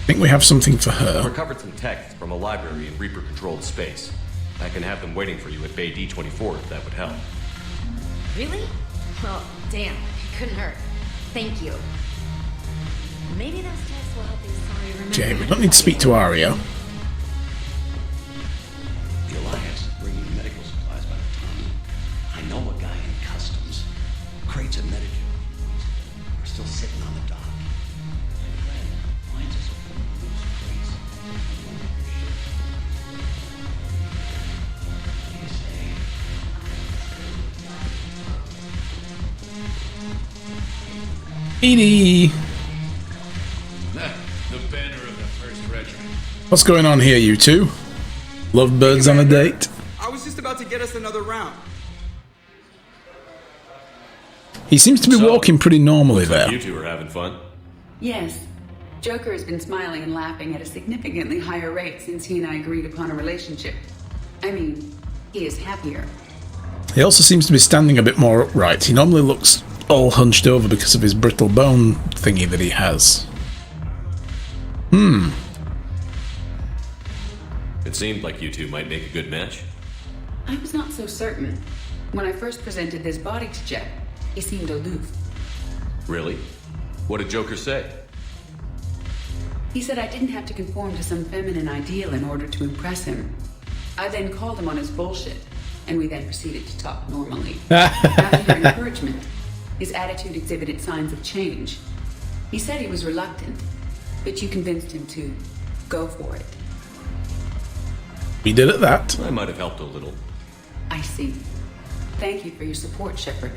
I think we have something for her. I recovered some texts from a library in Reaper-controlled space. I can have them waiting for you at Bay D24 if that would help. Really? Oh, damn. It couldn't hurt. Thank you. Maybe those texts will help you remember. Okay, we don't need to speak to Arya. The Alliance is bringing medical supplies by the ton. I know a guy in customs. Crates of Medicaid. We're still sitting on the dock. My friend finds us a full of loose crates. What do you say? Edie! The banner of the first regiment. What's going on here, you two? Lovebirds on a date? I was just about to get us another round. He seems to be walking pretty normally Looks like there. you two are having fun. Yes. Joker has been smiling and laughing at a significantly higher rate since he and I agreed upon a relationship. I mean, he is happier. He also seems to be standing a bit more upright. He normally looks all hunched over because of his brittle bone thingy that he has. It seemed like you two might make a good match. I was not so certain. When I first presented this body to Jet, he seemed aloof. Really? What did Joker say? He said I didn't have to conform to some feminine ideal in order to impress him. I then called him on his bullshit, and we then proceeded to talk normally. After your encouragement, his attitude exhibited signs of change. He said he was reluctant, but you convinced him to go for it. We did at that. I might have helped a little. I see. Thank you for your support, Shepard.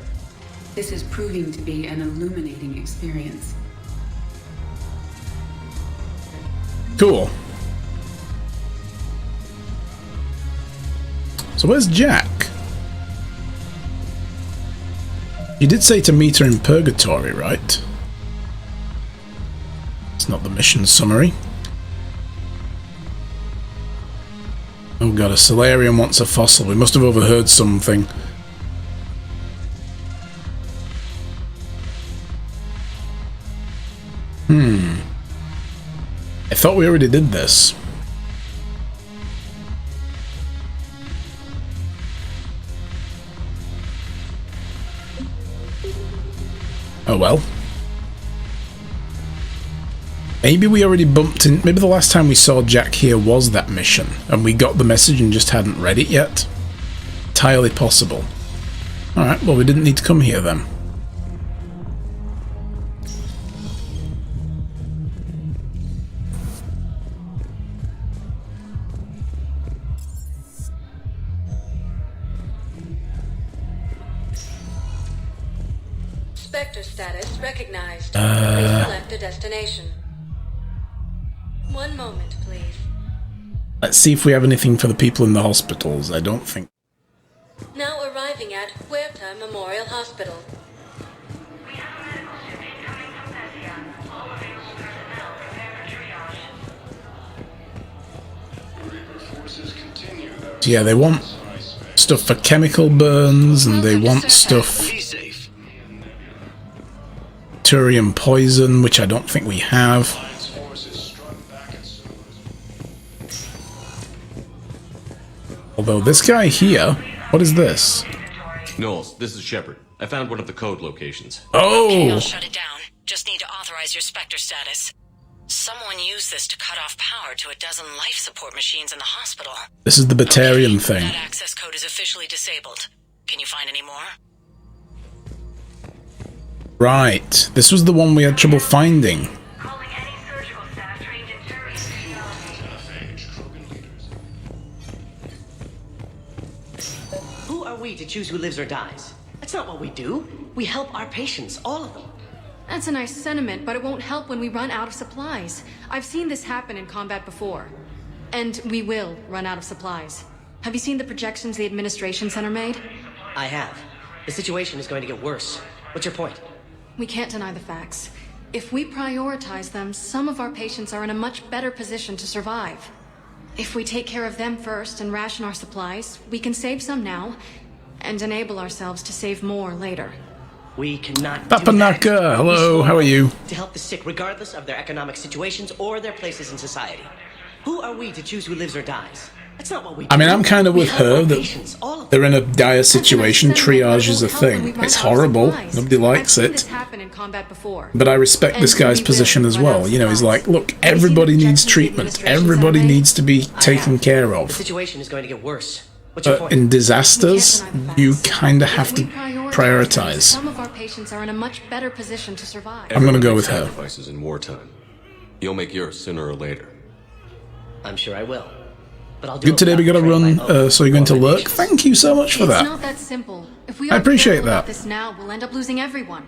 This is proving to be an illuminating experience. Cool. So where's Jack? You did say to meet her in Purgatory, right? It's not the mission summary. Oh god, a Solarian wants a fossil. We must have overheard something. I thought we already did this. Oh well. Maybe we already bumped in. Maybe the last time we saw Jack here was that mission, and we got the message and just hadn't read it yet. Entirely possible. Alright, well, we didn't need to come here then. Spectre status recognized. Please select a destination. One moment, please. Let's see if we have anything for the people in the hospitals. I don't think. Now arriving at Huerta Memorial Hospital. We have a medical ship incoming from Bessia. All available personnel prepare for triage. Yeah, they want stuff for chemical burns, and they want stuff... Turium poison, which I don't think we have. Although this guy here, what is this? Knowles, this is Shepard. I found one of the code locations. Oh! Okay, I'll shut it down. Just need to authorize your Spectre status. Someone used this to cut off power to a dozen life support machines in the hospital. This is the Batarian thing. That access code is officially disabled. Can you find any more? Right. This was the one we had trouble finding. Calling any surgical staff trained in Turian. Who are we to choose who lives or dies? That's not what we do. We help our patients, all of them. That's a nice sentiment, but it won't help when we run out of supplies. I've seen this happen in combat before. And we will run out of supplies. Have you seen the projections the Administration Center made? I have. The situation is going to get worse. What's your point? We can't deny the facts. If we prioritize them, some of our patients are in a much better position to survive. If we take care of them first and ration our supplies, we can save some now and enable ourselves to save more later. We cannot Papanaka, hello, how are you? To help the sick regardless of their economic situations or their places in society. Who are we to choose who lives or dies? That's not what we do. I mean, I'm kind of with her that they're in a dire situation. Triage is a thing. It's horrible. Nobody likes it. But I respect this guy's position as well. You know, he's like, look, everybody needs treatment. Everybody needs to be taken care of. The situation is going to get worse. In disasters, you kind of have to prioritize. Some of our patients are in a much better position to survive. I'm going to go with her. Sacrifices in wartime. You'll make yours sooner or later. I'm sure I will. But I'll do Good today, we got to run, so you're going to lurk? Thank you so much for that. It's not that simple. If we I appreciate that. This now, we'll end up losing everyone.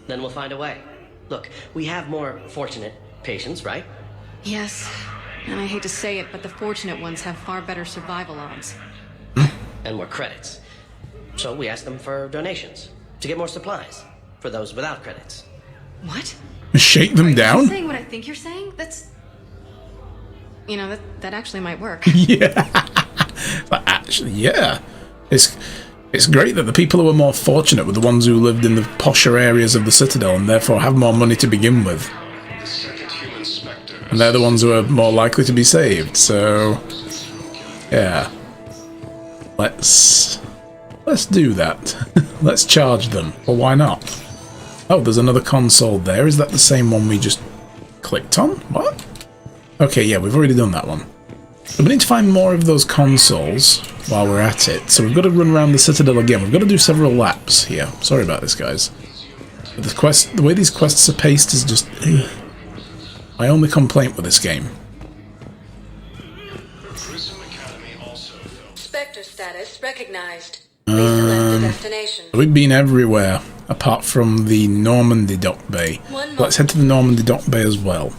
Then we'll find a way. Look, we have more fortunate patients, right? Yes. And I hate to say it, but the fortunate ones have far better survival odds. And more credits. So we ask them for donations to get more supplies for those without credits. What? Shake them down? Are you saying what I think you're saying? That's... You know, that actually might work. Yeah. But actually, yeah. It's great that the people who are more fortunate were the ones who lived in the posher areas of the Citadel and therefore have more money to begin with. And they're the ones who are more likely to be saved, so... Yeah. Let's do that. Let's charge them. Well, why not? Oh, there's another console there. Is that the same one we just clicked on? What? Okay, yeah, we've already done that one. So we need to find more of those consoles while we're at it. So we've got to run around the Citadel again. We've got to do several laps here. Sorry about this, guys. But the way these quests are paced is just... my only complaint with this game. Spectre status recognized. Please select a destination. We've been everywhere, apart from the Normandy Dock Bay. Let's head to the Normandy Dock Bay as well.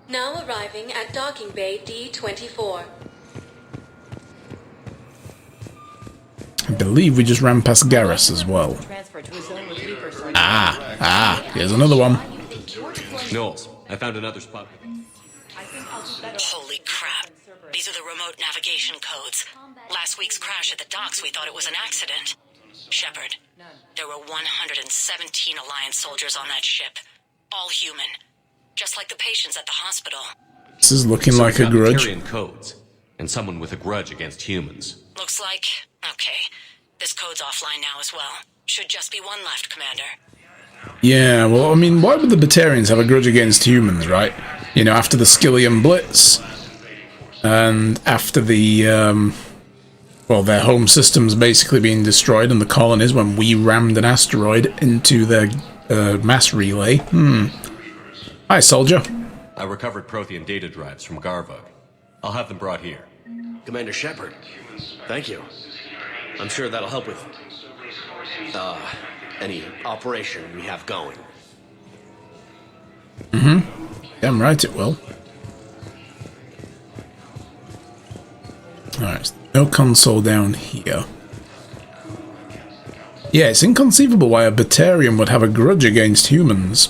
Now arriving at Docking Bay D24. I believe we just ran past Garrus as well. Here's another one. Knowles, I found another spot. Holy crap. These are the remote navigation codes. Last week's crash at the docks, we thought it was an accident. Shepard, there were 117 Alliance soldiers on that ship. All human. Just like the patients at the hospital. This is looking like a grudge. Batarian codes, and someone with a grudge against humans. Looks like... Okay. This code's offline now as well. Should just be one left, Commander. Yeah, well, I mean, why would the Batarians have a grudge against humans, right? You know, after the Skillian Blitz, and after the, well, their home system's basically being destroyed, and the colonies when we rammed an asteroid into their mass relay. Hi, soldier. I recovered Prothean data drives from Garvug. I'll have them brought here. Commander Shepard, thank you. I'm sure that'll help with, any operation we have going. Damn right it will. Alright, no console down here. Yeah, it's inconceivable why a Batarian would have a grudge against humans.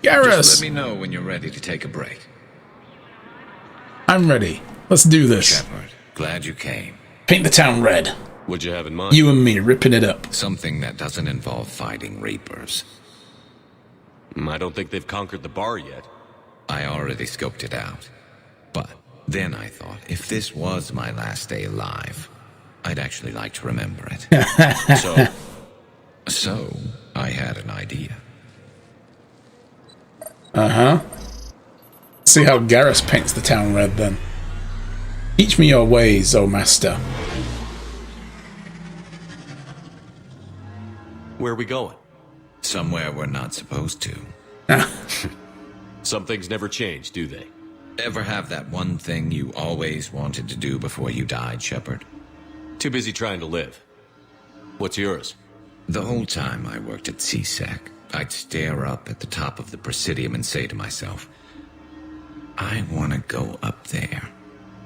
Garrus! Just let me know when you're ready to take a break. I'm ready. Let's do this. Shepard, glad you came. Paint the town red. What'd you have in mind? You and me ripping it up. Something that doesn't involve fighting Reapers. I don't think they've conquered the bar yet. I already scoped it out. But then I thought, if this was my last day alive, I'd actually like to remember it. So, I had an idea. See how Garrus paints the town red then. Teach me your ways, O Master. Where are we going? Somewhere we're not supposed to. Some things never change, do they? Ever have that one thing you always wanted to do before you died, Shepard? Too busy trying to live. What's yours? The whole time I worked at CSEC, I'd stare up at the top of the Presidium and say to myself, I want to go up there.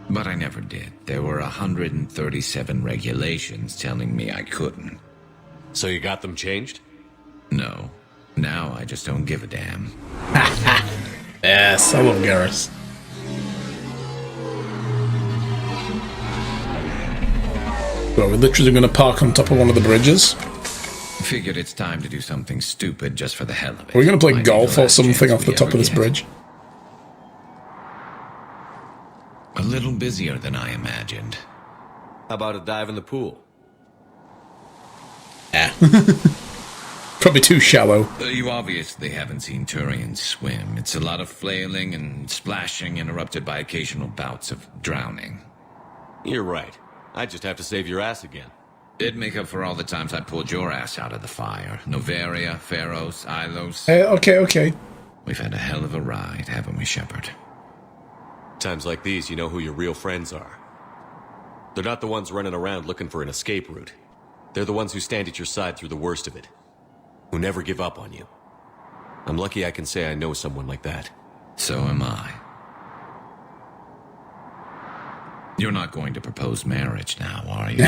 But I never did. There were 137 regulations telling me I couldn't. So you got them changed? No. Now I just don't give a damn. Yes, I love Garrus. Well, we're literally going to park on top of one of the bridges. Figured it's time to do something stupid just for the hell of it. We're going to play golf or something off the top of this bridge. A little busier than I imagined. How about a dive in the pool? Yeah. Probably too shallow. You obviously haven't seen Turians swim. It's a lot of flailing and splashing, interrupted by occasional bouts of drowning. You're right. I just have to save your ass again. It'd make up for all the times I pulled your ass out of the fire. Noveria, Pharos, Ilos. Okay. We've had a hell of a ride, haven't we, Shepard? Times like these, you know who your real friends are. They're not the ones running around looking for an escape route. They're the ones who stand at your side through the worst of it. Who never give up on you. I'm lucky I can say I know someone like that. So am I. You're not going to propose marriage now, are you?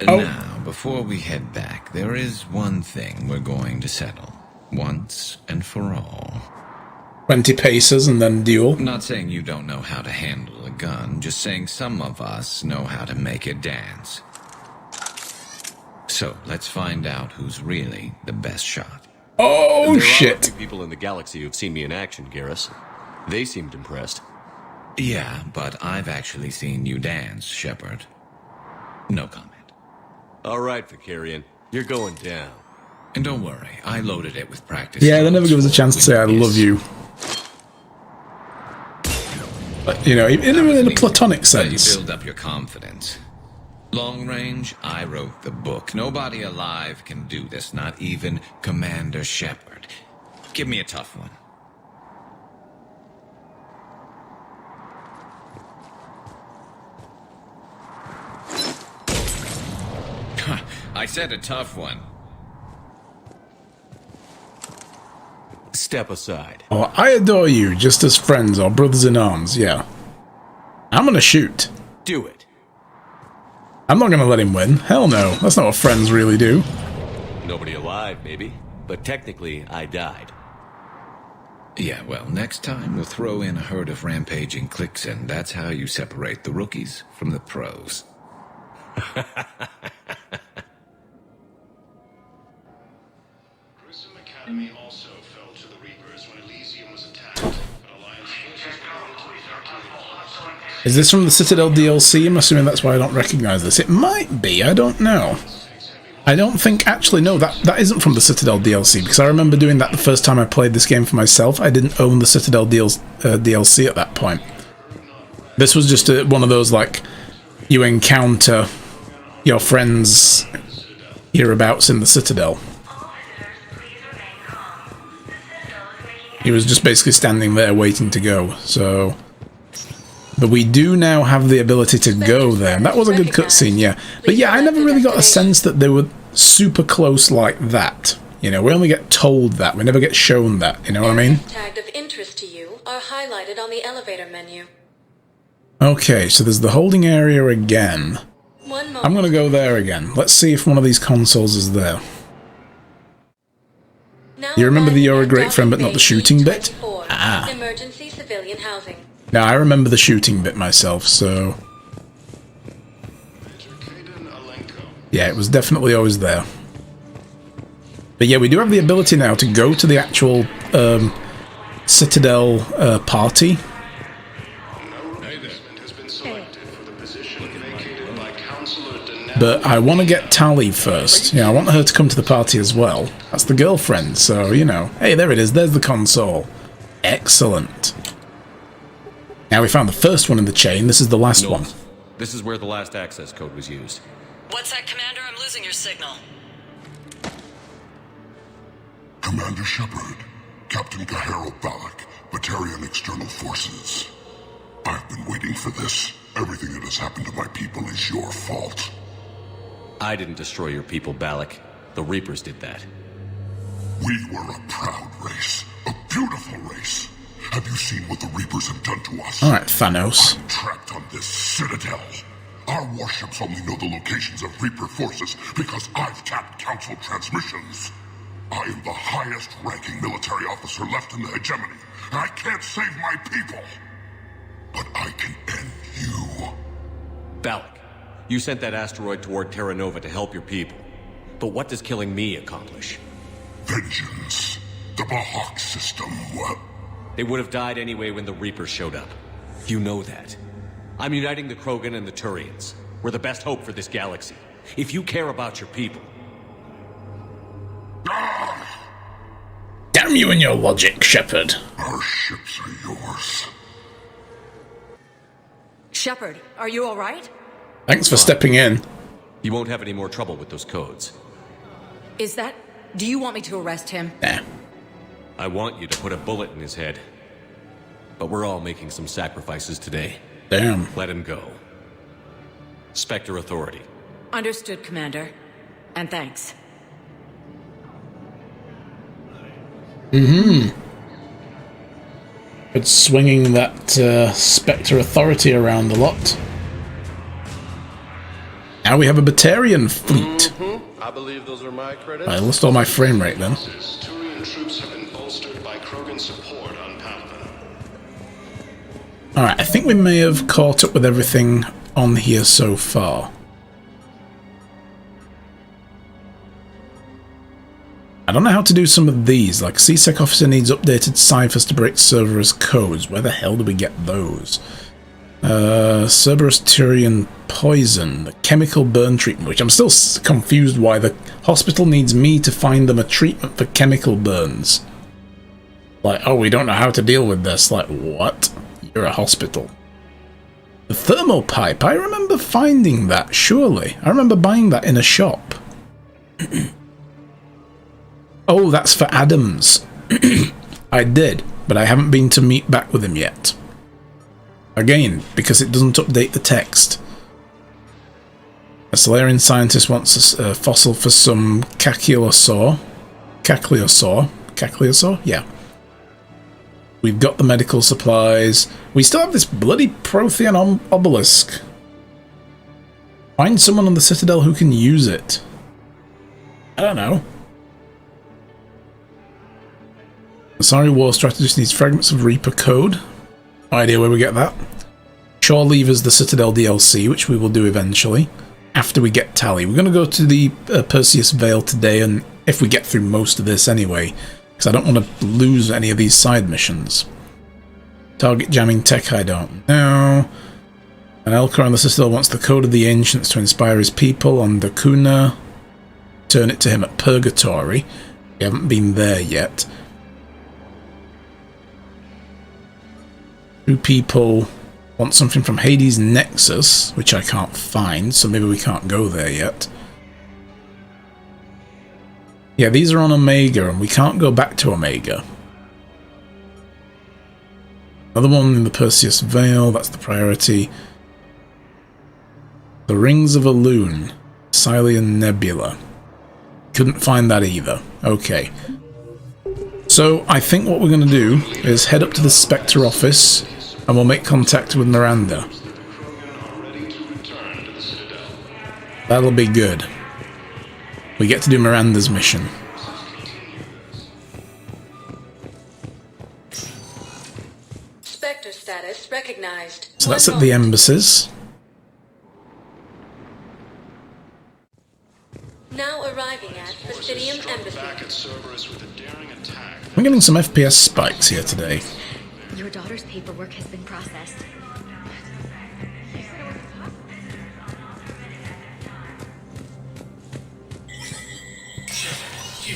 Now, before we head back, there is one thing we're going to settle. Once and for all. 20 paces and then duel. Not saying you don't know how to handle a gun, just saying some of us know how to make it dance. So, let's find out who's really the best shot. Oh, shit. There are a few people in the galaxy who've seen me in action, Garrus. They seemed impressed. Yeah, but I've actually seen you dance, Shepard. No comment. All right, Vicarian. You're going down. And don't worry, I loaded it with practice. Yeah, they never give us a chance to say I love you. But, you know, in a platonic sense. You build up your confidence. Long range, I wrote the book. Nobody alive can do this, not even Commander Shepard. Give me a tough one. I said a tough one. Step aside. Oh, I adore you, just as friends or brothers in arms, yeah. I'm gonna shoot. Do it. I'm not gonna let him win. Hell no, that's not what friends really do. Nobody alive, maybe. But technically, I died. Yeah, well, next time we'll throw in a herd of rampaging cliques, and that's how you separate the rookies from the pros. Academy also fell to the Reapers when Elysium was attacked, but Alliance forces Is this from the Citadel DLC? I'm assuming that's why I don't recognize this. It might be, I don't know. I don't think, actually, no, that isn't from the Citadel DLC, because I remember doing that the first time I played this game for myself. I didn't own the Citadel DLC at that point. This was just one of those, like, you encounter your friends hereabouts in the Citadel. He was just basically standing there waiting to go, so... But we do now have the ability to go there, and that was a good cutscene, yeah. But yeah, I never really got a sense that they were super close like that. You know, we only get told that, we never get shown that, you know what I mean? Tagged of interest to you are highlighted on the elevator menu. Okay, so there's the holding area again. I'm gonna go there again. Let's see if one of these consoles is there. You remember the "You're a great friend but not the shooting" bit? Ah. Emergency civilian housing. Now, I remember the shooting bit myself, so... Yeah, it was definitely always there. But yeah, we do have the ability now to go to the actual Citadel party. But I want to get Tali first. Yeah, I want her to come to the party as well. That's the girlfriend, so, you know. Hey, there it is. There's the console. Excellent. Now we found the first one in the chain. This is the last one. This is where the last access code was used. What's that, Commander? I'm losing your signal. Commander Shepard, Captain Kaharo Balak, Batarian External Forces. I've been waiting for this. Everything that has happened to my people is your fault. I didn't destroy your people, Balak. The Reapers did that. We were a proud race. A beautiful race. Have you seen what the Reapers have done to us? Alright, Thanos. I'm trapped on this citadel. Our warships only know the locations of Reaper forces because I've tapped Council transmissions. I am the highest-ranking military officer left in the hegemony, and I can't save my people. But I can end you. Balak, you sent that asteroid toward Terra Nova to help your people. But what does killing me accomplish? Vengeance. The Bahawk system, what? They would have died anyway when the Reapers showed up. You know that. I'm uniting the Krogan and the Turians. We're the best hope for this galaxy. If you care about your people... Damn you and your logic, Shepard. Our ships are yours. Shepard, are you alright? Thanks for stepping in. You won't have any more trouble with those codes. Is that... Do you want me to arrest him? Nah. I want you to put a bullet in his head. But we're all making some sacrifices today. Damn. Let him go. Spectre Authority. Understood, Commander. And thanks. It's swinging that Spectre Authority around a lot. Now we have a Batarian fleet. I believe those are my credits. I lost all my frame rate then. Turian troops have been bolstered by Krogan support on Palpatine. Alright, I think we may have caught up with everything on here so far. I don't know how to do some of these, like C-Sec officer needs updated ciphers to break Cerberus codes. Where the hell do we get those? Cerberus Turian poison, the chemical burn treatment, which I'm still confused why the hospital needs me to find them a treatment for chemical burns. Like, oh, we don't know how to deal with this. Like, what? You're a hospital. The thermal pipe, I remember finding that, surely. I remember buying that in a shop. Oh, that's for Adams. I did, but I haven't been to meet back with him yet. Again, because it doesn't update the text. A Solarian scientist wants a fossil for some Cacliosaur. Cacliosaur? Yeah. We've got the medical supplies. We still have this bloody Prothean obelisk. Find someone on the Citadel who can use it. I don't know. The Sorry War Strategist needs fragments of Reaper code. No idea where we get that. Shaw levers the Citadel DLC, which we will do eventually, after we get Tally. We're going to go to the Perseus Vale today, and if we get through most of this anyway, because I don't want to lose any of these side missions. Target jamming tech, I don't know. And Elkar on the Citadel wants the Code of the Ancients to inspire his people on Dakuna. Turn it to him at Purgatory. We haven't been there yet. Two people want something from Hades Nexus, which I can't find, so maybe we can't go there yet. Yeah, these are on Omega, and we can't go back to Omega. Another one in the Perseus Vale, that's the priority. The Rings of Elune, Silian Nebula. Couldn't find that either. Okay. So, I think what we're going to do is head up to the Spectre office, and we'll make contact with Miranda. That'll be good. We get to do Miranda's mission. Spectre status recognized. So that's at the embassies. Now arriving at Presidium Embassy. I'm getting some FPS spikes here today. Your daughter's paperwork has been processed.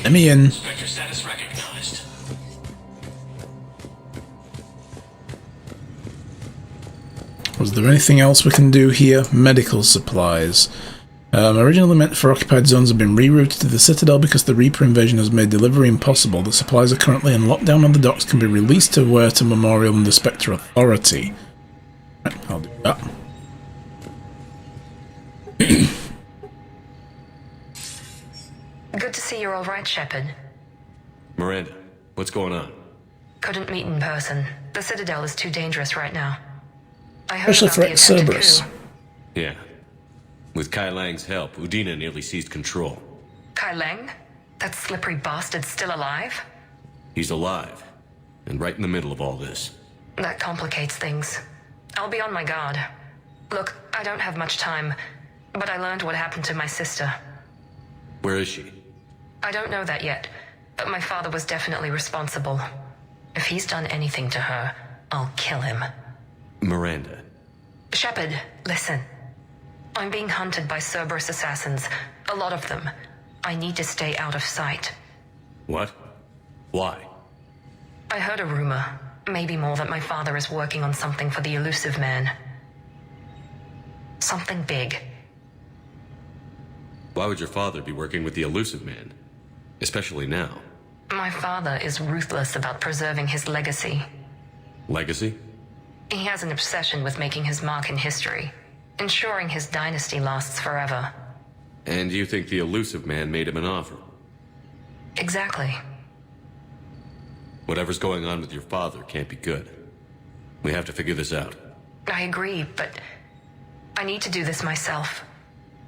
Let me in. Spectre status recognized. Was there anything else we can do here? Medical supplies. Originally meant for occupied zones have been rerouted to the Citadel because the Reaper invasion has made delivery impossible. The supplies are currently in lockdown on the docks, can be released to Huerta Memorial and the Spectre Authority. Right, I'll do that. Good to see you're all right, Shepard. Miranda, what's going on? Couldn't meet in person. The Citadel is too dangerous right now. I heard Special about the threat attempted Cerberus. coup. Yeah, With Kai Lang's help, Udina nearly seized control. Kai Leng? That slippery bastard's still alive? He's alive, and right in the middle of all this. That complicates things. I'll be on my guard. Look, I don't have much time, but I learned what happened to my sister. Where is she? I don't know that yet, but my father was definitely responsible. If he's done anything to her, I'll kill him. Miranda. Shepard, listen. I'm being hunted by Cerberus assassins. A lot of them. I need to stay out of sight. What? Why? I heard a rumor, maybe more, that my father is working on something for the Elusive Man. Something big. Why would your father be working with the Elusive Man? Especially now. My father is ruthless about preserving his legacy. Legacy? He has an obsession with making his mark in history, ensuring his dynasty lasts forever. And you think the Elusive Man made him an offer? Exactly. Whatever's going on with your father can't be good. We have to figure this out. I agree, but I need to do this myself.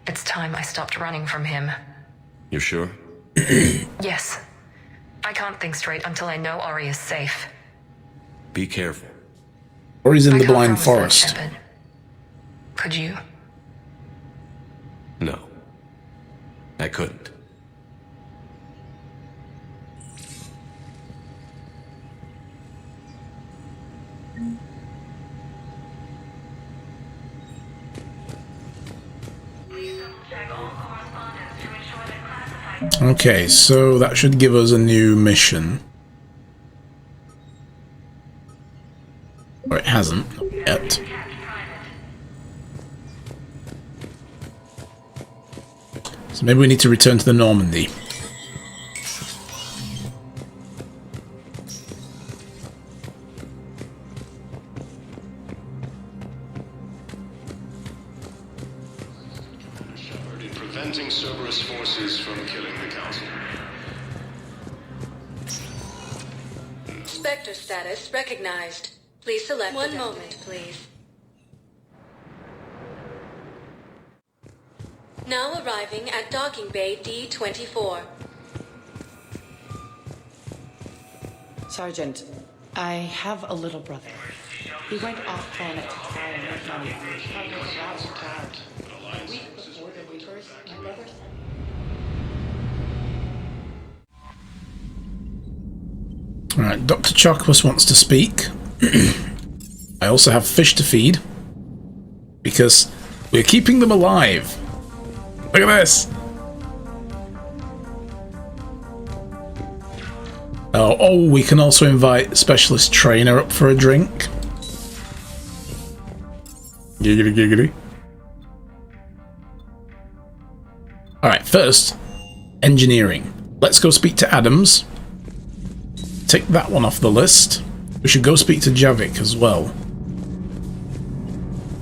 It's time I stopped running from him. You're sure? Yes. I can't think straight until I know Ori is safe. Be careful. Ori's in the can't blind promise forest. that, Shepard. Could you? No. I couldn't. Okay, so that should give us a new mission. Or it hasn't yet. So maybe we need to return to the Normandy. Shepard in preventing Cerberus forces from killing the Council. Spectre status recognized. Please select one moment, please. Now arriving at docking bay D-24. Sergeant, I have a little brother. He went off planet to try and make money. A week before the Reapers, my brother. Alright, Dr. Chocopus wants to speak. I also have fish to feed. Because we're keeping them alive. Look at this! Oh, we can also invite Specialist Trainer up for a drink. Giggity giggity. Alright, first, engineering. Let's go speak to Adams. Take that one off the list. We should go speak to Javik as well.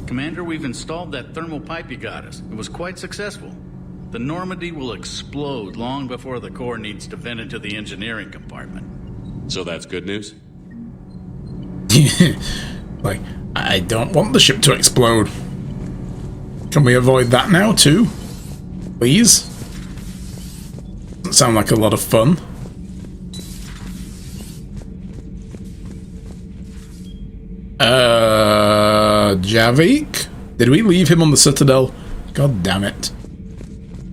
Commander, we've installed that thermal pipe you got us. It was quite successful. The Normandy will explode long before the core needs to vent into the engineering compartment. So that's good news? Like, I don't want the ship to explode. Can we avoid that now too? Please? Doesn't sound like a lot of fun. Javik? Did we leave him on the Citadel? God damn it.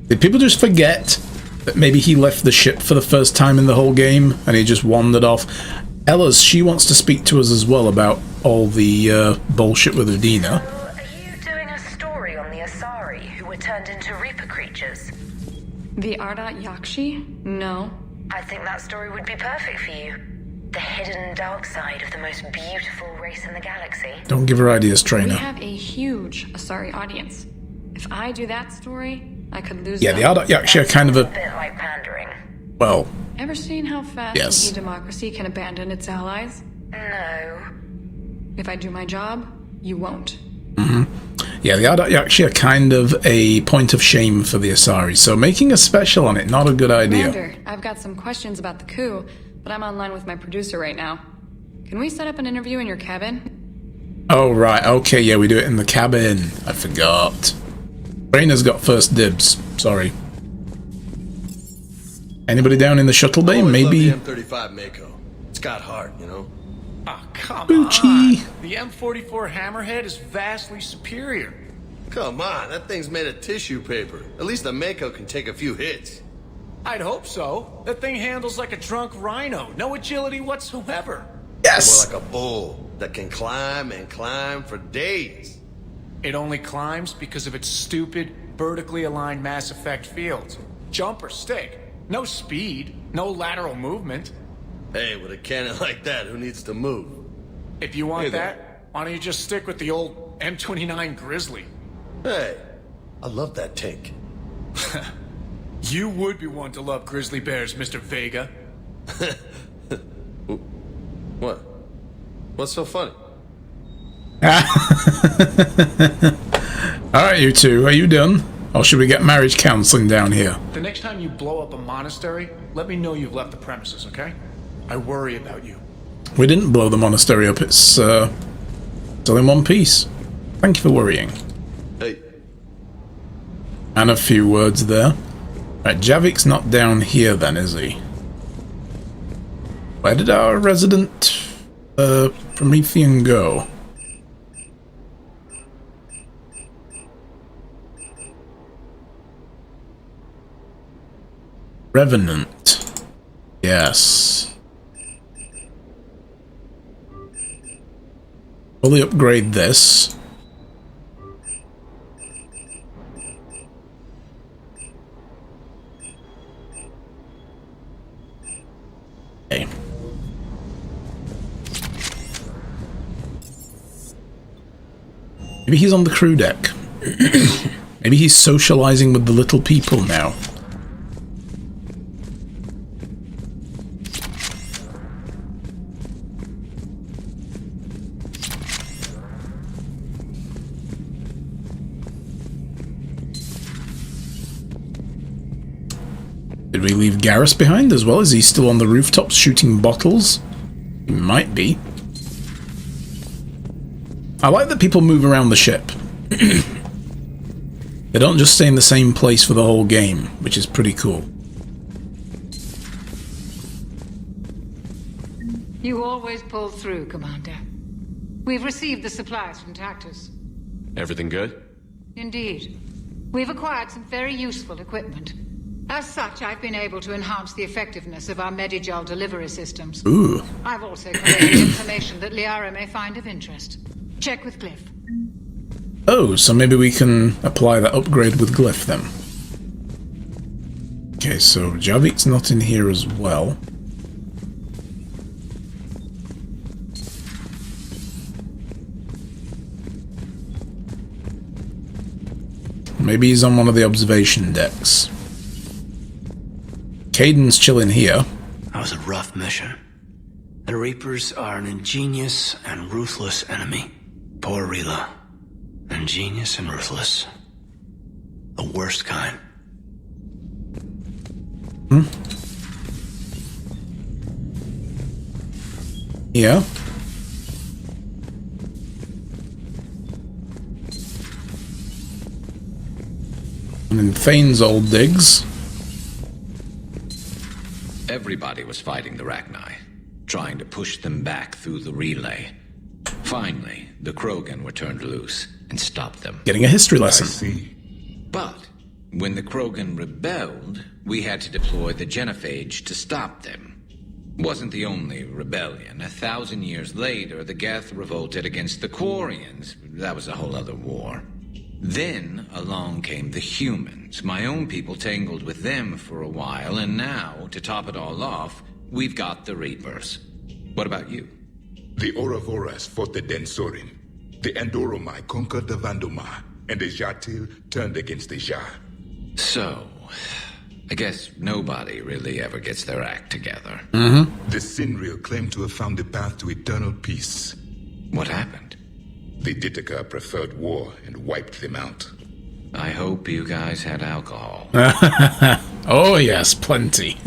Did people just forget that maybe he left the ship for the first time in the whole game and he just wandered off? Ella's, she wants to speak to us as well about all the bullshit with Udina. Are you doing a story on the Asari who were turned into Reaper creatures? The Ardat Yakshi? No. I think that story would be perfect for you. The hidden dark side of the most beautiful race in the galaxy. Don't give her ideas, Trainer. We have a huge Asari audience. If I do that story, I could lose. Yeah, the Ardat Yakshi are kind of a bit like pandering. Well. Ever seen how fast Yes. an e-democracy can abandon its allies? No. If I do my job, you won't. Yeah, the Ardat Yakshi are kind of a point of shame for the Asari, so making a special on it, not a good idea. Commander, I've got some questions about the coup, but I'm online with my producer right now. Can we set up an interview in your cabin? Oh, right, okay, yeah, we do it in the cabin. I forgot. Rayna's got first dibs. Sorry. Anybody down in the shuttle bay? Maybe. The M35 Mako. It's got heart, you know. Oh, come Bucci. on. The M44 Hammerhead is vastly superior. Come on, that thing's made of tissue paper. At least the Mako can take a few hits. I'd hope so. That thing handles like a drunk rhino. No agility whatsoever. Yes. More like a bull that can climb and climb for days. It only climbs because of its stupid, vertically aligned Mass Effect fields. Jump or stick. No speed. No lateral movement. Hey, with a cannon like that, who needs to move? If you want that, why don't you just stick with the old M29 Grizzly? Hey, I love that tank. You would be one to love grizzly bears, Mr. Vega. What? What's so funny? Alright, you two, are you done? Or should we get marriage counseling down here? The next time you blow up a monastery, let me know you've left the premises, okay? I worry about you. We didn't blow the monastery up, it's still in one piece. Thank you for worrying. Hey. And a few words there. Right, Javik's not down here then, is he? Where did our resident Promethean go? Revenant. Yes. Fully upgrade this. Okay. Maybe he's on the crew deck. Maybe he's socializing with the little people now. Did we leave Garrus behind as well? Is he still on the rooftops shooting bottles? He might be. I like that people move around the ship. They don't just stay in the same place for the whole game, which is pretty cool. You always pull through, Commander. We've received the supplies from Tactus. Everything good? Indeed. We've acquired some very useful equipment. As such, I've been able to enhance the effectiveness of our Medigel delivery systems. Ooh. I've also collected information that Liara may find of interest. Check with Glyph. Oh, so maybe we can apply that upgrade with Glyph then. Okay, so Javik's not in here as well. Maybe he's on one of the observation decks. Caden's chilling here. That was a rough mission. The Reapers are an ingenious and ruthless enemy. Poor Rila. Ingenious and ruthless. The worst kind. Yeah. And in Thane's old digs. Everybody was fighting the Rachni, trying to push them back through the relay. Finally, the Krogan were turned loose and stopped them. Getting a history lesson. I see. But when the Krogan rebelled, we had to deploy the Genophage to stop them. Wasn't the only rebellion. 1,000 years later, the Geth revolted against the Quarians. That was a whole other war. Then along came the humans. My own people tangled with them for a while, and now, to top it all off, we've got the Reapers. What about you? The Ouroboros fought the Densorin. The Andoromai conquered the Vandomai, and the Jatil turned against the Jah. So, I guess nobody really ever gets their act together. The Sinreal claimed to have found the path to eternal peace. What happened? The Ditaka preferred war and wiped them out. I hope you guys had alcohol. Oh yes, plenty.